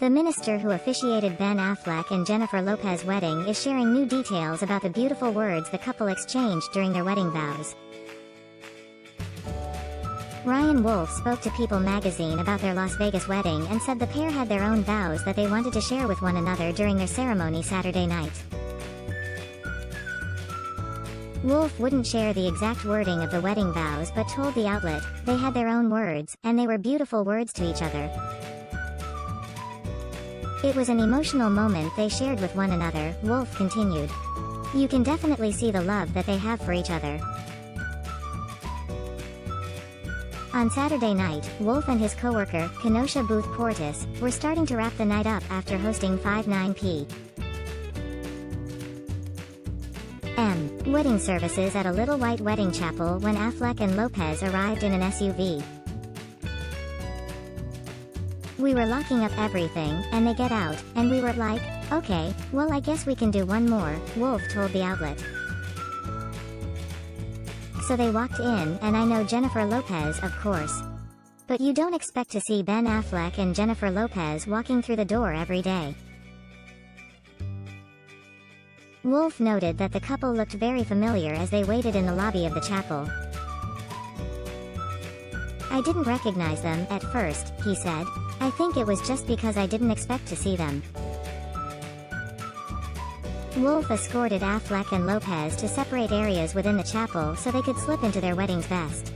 The minister who officiated Ben Affleck and Jennifer Lopez's wedding is sharing new details about the beautiful words the couple exchanged during their wedding vows. Ryan Wolf spoke to People magazine about their Las Vegas wedding and said the pair had their own vows that they wanted to share with one another during their ceremony Saturday night. Wolf wouldn't share the exact wording of the wedding vows but told the outlet, they had their own words, and they were beautiful words to each other. It was an emotional moment they shared with one another, Wolf continued. You can definitely see the love that they have for each other. On Saturday night, Wolf and his co-worker, Kenosha Booth Portis, were starting to wrap the night up after hosting 59 p.m. wedding services at a little white wedding chapel when Affleck and Lopez arrived in an SUV. We were locking up everything, and they get out, and we were like, okay, well I guess we can do one more, Wolf told the outlet. So they walked in, and I know Jennifer Lopez, of course. But you don't expect to see Ben Affleck and Jennifer Lopez walking through the door every day. Wolf noted that the couple looked very familiar as they waited in the lobby of the chapel. I didn't recognize them at first, he said. I think it was just because I didn't expect to see them. Wolf escorted Affleck and Lopez to separate areas within the chapel so they could slip into their wedding's best.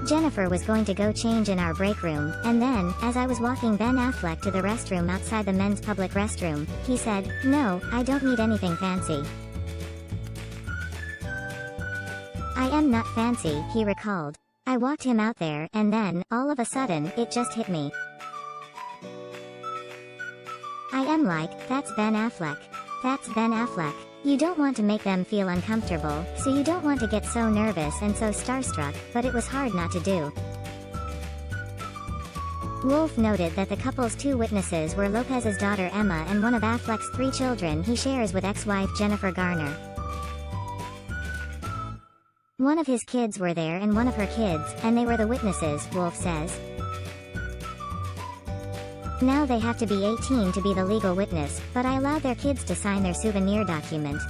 Jennifer was going to go change in our break room, and then, as I was walking Ben Affleck to the restroom outside the men's public restroom, he said, no, I don't need anything fancy. I am not fancy, he recalled. I walked him out there, and then, all of a sudden, it just hit me. I am like, that's Ben Affleck. That's Ben Affleck. You don't want to make them feel uncomfortable, so you don't want to get so nervous and so starstruck, but it was hard not to do. Wolf noted that the couple's two witnesses were Lopez's daughter Emma and one of Affleck's 3 children he shares with ex-wife Jennifer Garner. One of his kids were there and one of her kids, and they were the witnesses, Wolf says. Now they have to be 18 to be the legal witness, but I allowed their kids to sign their souvenir document.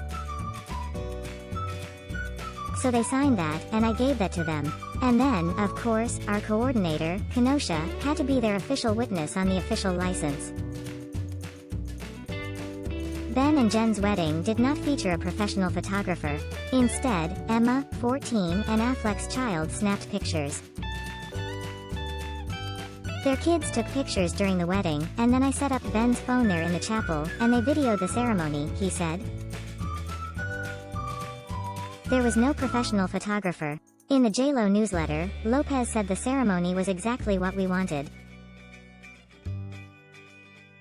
So they signed that, and I gave that to them. And then, of course, our coordinator, Kenosha, had to be their official witness on the official license. Ben and Jen's wedding did not feature a professional photographer. Instead, Emma, 14, and Affleck's child snapped pictures. Their kids took pictures during the wedding, and then I set up Ben's phone there in the chapel, and they videoed the ceremony, he said. There was no professional photographer. In the JLo newsletter, Lopez said the ceremony was exactly what we wanted.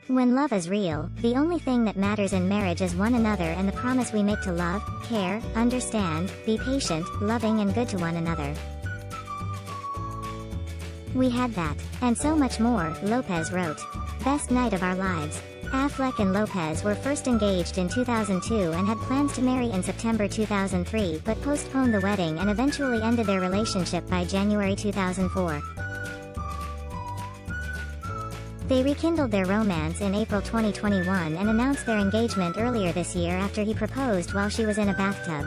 When love is real, the only thing that matters in marriage is one another and the promise we make to love, care, understand, be patient, loving and good to one another. We had that, and so much more, Lopez wrote. Best night of our lives. Affleck and Lopez were first engaged in 2002 and had plans to marry in September 2003 but postponed the wedding and eventually ended their relationship by January 2004. They rekindled their romance in April 2021 and announced their engagement earlier this year after he proposed while she was in a bathtub.